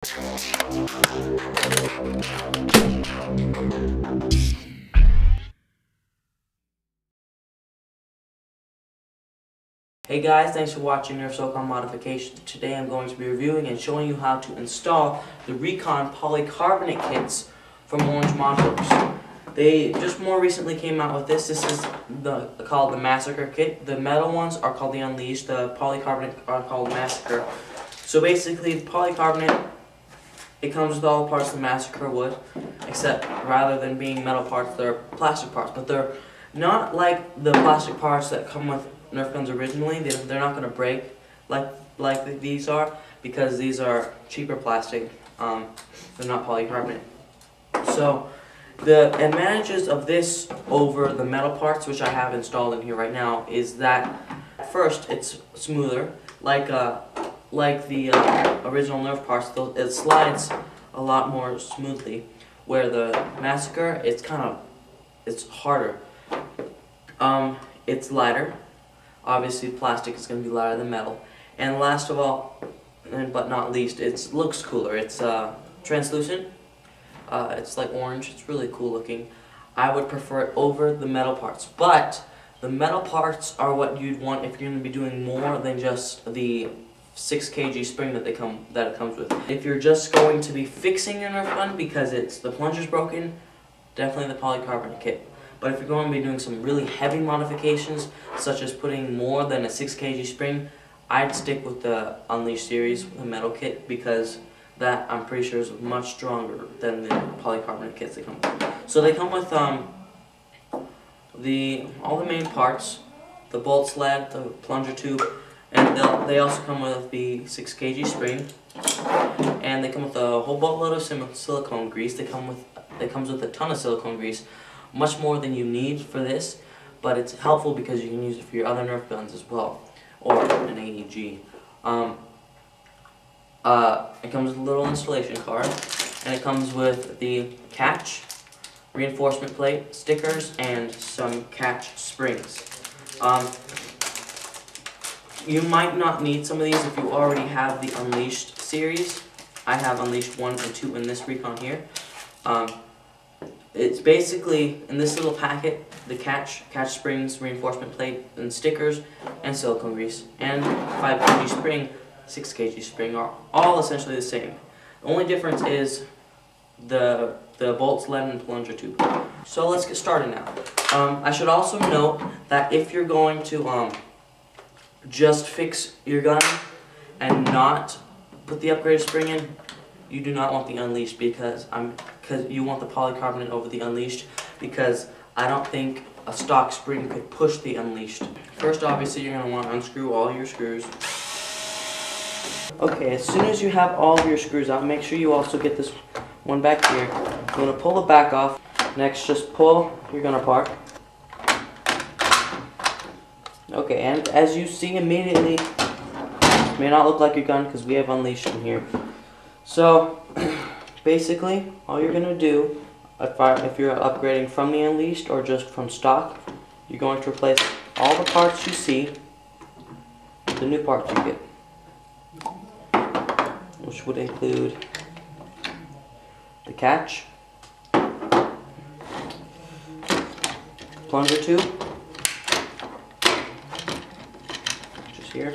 Hey guys, thanks for watching Nerf Socom modification. Today I'm going to be reviewing and showing you how to install the Recon polycarbonate kits from Orange Mod Works. They just more recently came out with this. This is called the Massacre kit. The metal ones are called the Unleashed. The polycarbonate are called Massacre. So basically, the polycarbonate, it comes with all the parts the Massacre would, except rather than being metal parts, they're plastic parts. But they're not like the plastic parts that come with Nerf guns originally. They're not going to break like these are, because these are cheaper plastic. They're not polycarbonate. So the advantages of this over the metal parts, which I have installed in here right now, is that first, it's smoother, like the original Nerf parts. It slides a lot more smoothly, where the Massacre, it's harder. It's lighter. Obviously, plastic is going to be lighter than metal. And last of all, but not least, it looks cooler. It's translucent. It's like orange. It's really cool looking. I would prefer it over the metal parts. But the metal parts are what you'd want if you're going to be doing more than just the 6 kg spring that it comes with. If you're just going to be fixing your Nerf gun because the plunger's broken, definitely the polycarbonate kit. But if you're going to be doing some really heavy modifications, such as putting more than a 6 kg spring, I'd stick with the Unleashed series, the metal kit, because that, I'm pretty sure, is much stronger than the polycarbonate kits they come with. So they come with all the main parts, the bolt sled, the plunger tube, and they also come with the 6 kg spring, and they come with a whole boatload of silicone grease. It comes with a ton of silicone grease. Much more than you need for this, but it's helpful because you can use it for your other Nerf guns as well, or an AEG. It comes with a little installation card, and it comes with the catch, reinforcement plate, stickers, and some catch springs. You might not need some of these if you already have the Unleashed series. I have Unleashed 1 and 2 in this Recon here. It's basically, in this little packet, the catch springs, reinforcement plate, and stickers, and silicone grease, and 5 kg spring, 6 kg spring are all essentially the same. The only difference is the bolt sled and plunger tube. So let's get started now. I should also note that if you're going to just fix your gun and not put the upgraded spring in, you do not want the Unleashed, because you want the polycarbonate over the Unleashed, because I don't think a stock spring could push the Unleashed. First, obviously, you're going to want to unscrew all your screws. Okay, as soon as you have all of your screws out, make sure you also get this one back here. You're going to pull the back off. Next, just pull your gun apart. Okay, and as you see immediately, it may not look like your gun because we have Unleashed in here. So, basically, all you're going to do, if you're upgrading from the Unleashed or just from stock, you're going to replace all the parts you see with the new parts you get, which would include the catch, plunger tube, which is here,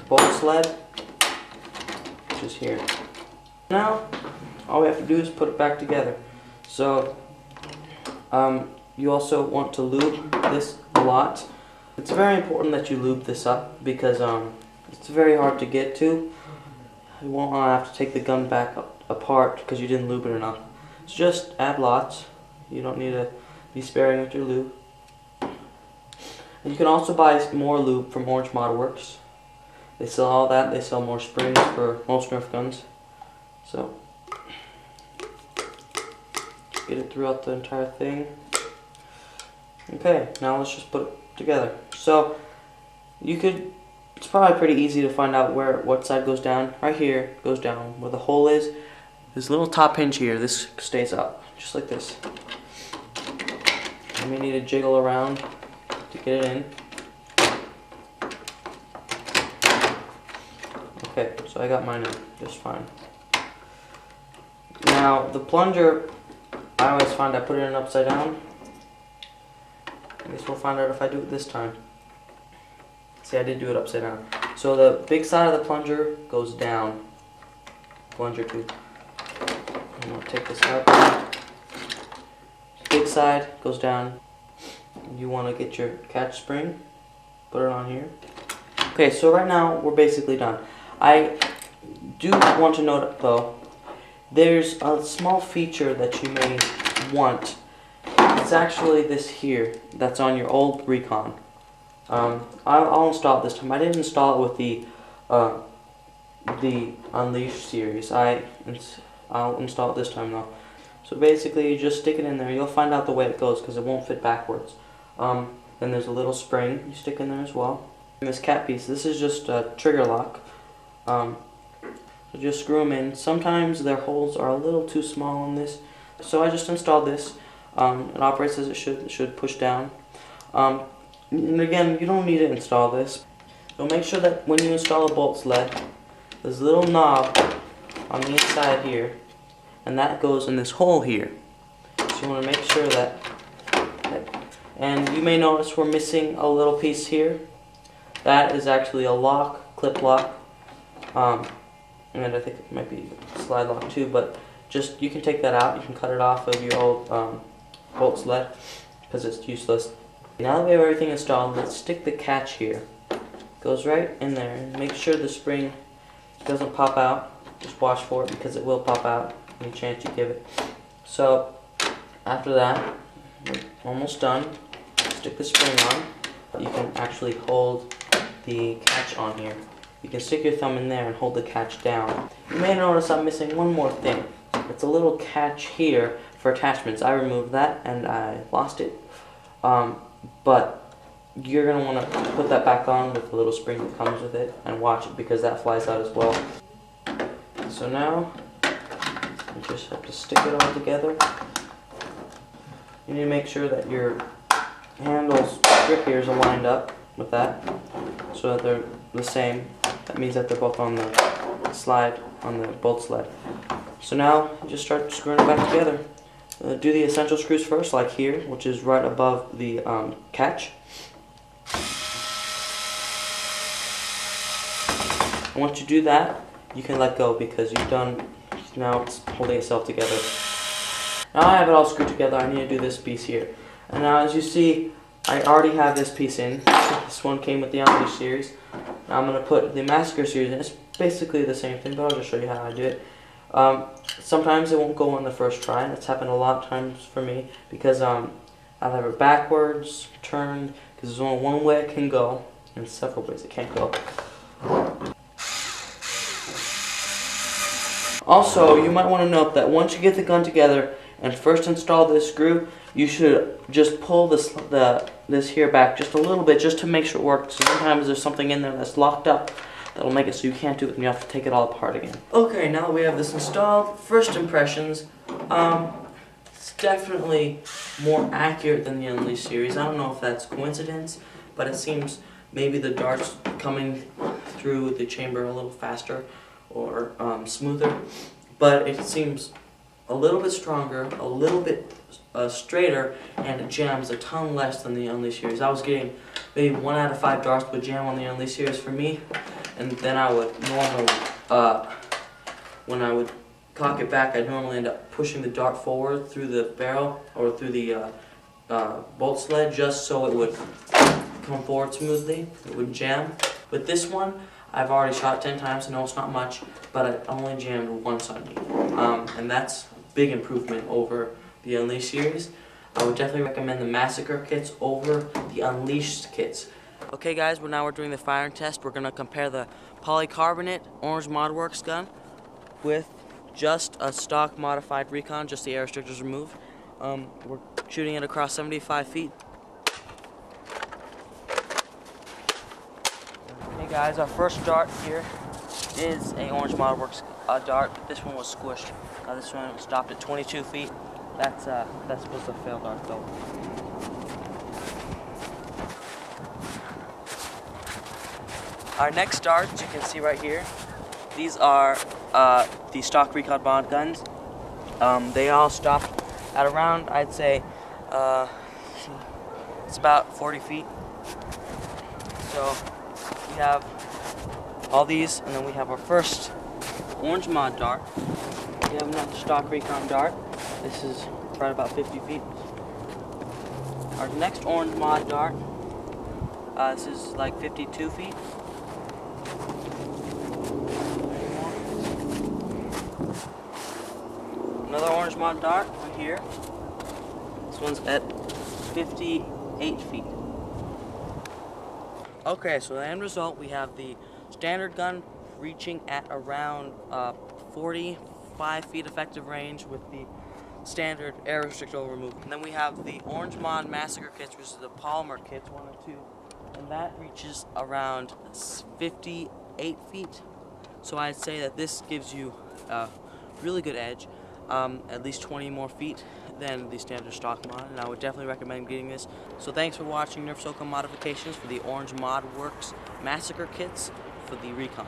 bolt sled, which is here. Now, all we have to do is put it back together. So, you also want to lube this a lot. It's very important that you lube this up, because it's very hard to get to. You won't have to take the gun back apart because you didn't lube it enough. So just add lots. You don't need to be sparing with your lube. And you can also buy more lube from Orange Mod Works. They sell all that. They sell more springs for most Nerf guns. So, get it throughout the entire thing. Okay, now let's just put it together. So, it's probably pretty easy to find out what side goes down. Right here goes down. Where the hole is, this little top hinge here, this stays up, just like this. You may need to jiggle around to get it in. Okay, so I got mine in just fine. Now, the plunger, I always find I put it in upside down. I guess we'll find out if I do it this time. See, I did do it upside down. So the big side of the plunger goes down. Plunger tube. I'm going to take this out. Big side goes down. You want to get your catch spring. Put it on here. Okay, so right now we're basically done. I do want to note though, there's a small feature that you may want. It's actually this here that's on your old Recon. I'll install it this time. I didn't install it with the Unleashed series. I'll install it this time though. So basically, you just stick it in there. You'll find out the way it goes because it won't fit backwards. Then there's a little spring you stick in there as well. And this cat piece, this is just a trigger lock. So just screw them in. Sometimes their holes are a little too small on this, so I just installed this. It operates as it should. It should push down. And again, you don't need to install this. So make sure that when you install a bolt sled, there's a little knob on the inside here, and that goes in this hole here. So you want to make sure that. And you may notice we're missing a little piece here. That is actually a lock, clip lock. And I think it might be a slide lock too, but just you can take that out. You can cut it off of your old bolt sled because it's useless. Now that we have everything installed, let's stick the catch here. Goes right in there, and make sure the spring doesn't pop out. Just watch for it because it will pop out any chance you give it. So after that, we're almost done. Stick the spring on. You can actually hold the catch on here. You can stick your thumb in there and hold the catch down. You may notice I'm missing one more thing. It's a little catch here for attachments. I removed that and I lost it. But you're going to want to put that back on with the little spring that comes with it and watch it because that flies out as well. So now you just have to stick it all together. You need to make sure that your handle's grip here is aligned up with that so that they're the same. That means that they're both on the slide, on the bolt sled. So now you just start screwing it back together. Do the essential screws first, like here, which is right above the catch. And once you do that, you can let go because you've done, now it's holding itself together. Now I have it all screwed together, I need to do this piece here. And now as you see, I already have this piece in. This one came with the Unleashed series. Now I'm going to put the Massacre series in. It's basically the same thing, but I'll just show you how I do it. Sometimes it won't go on the first try. That's happened a lot of times for me because I'll have it backwards, turned, because there's only one way it can go, and several ways it can't go. Also, you might want to note that once you get the gun together and first install this screw, you should just pull this here back just a little bit just to make sure it works. Sometimes there's something in there that's locked up that'll make it so you can't do it and you have to take it all apart again. Okay, now that we have this installed, first impressions, it's definitely more accurate than the Unleashed series. I don't know if that's coincidence, but it seems maybe the darts coming through the chamber a little faster or smoother, but it seems a little bit stronger, a little bit straighter, and it jams a ton less than the Unleashed series. I was getting maybe 1 out of 5 darts would jam on the Unleashed series for me, and then I would normally, when I would cock it back, I'd normally end up pushing the dart forward through the barrel or through the bolt sled just so it would come forward smoothly. It would jam. With this one, I've already shot 10 times. I know it's not much, but I only jammed once on me, and that's a big improvement over the Unleashed series. I would definitely recommend the Massacre kits over the Unleashed kits. Okay guys, now we're doing the firing test. We're going to compare the polycarbonate Orange Mod Works gun with just a stock modified Recon, just the air restrictors removed. We're shooting it across 75 feet. Hey guys, our first dart here is a Orange Mod Works dart. This one was squished. This one stopped at 22 feet. That's supposed to fail dart though. Our next dart, as you can see right here, these are the stock Recon mod guns. They all stopped at around, I'd say, it's about 40 feet. So we have all these, and then we have our first Orange Mod dart. We have another stock Recon dart. This is right about 50 feet. Our next Orange Mod dart, this is like 52 feet. Another Orange Mod dart right here. This one's at 58 feet. Okay, so the end result, we have the standard gun reaching at around 45 feet effective range with the standard air restrictor removal. And then we have the Orange Mod Massacre kits, which is the polymer kits, 1 and 2, and that reaches around 58 feet. So I'd say that this gives you a really good edge, at least 20 more feet than the standard stock mod, and I would definitely recommend getting this. So thanks for watching Nerf Socom modifications for the Orange Mod Works Massacre kits for the Recon.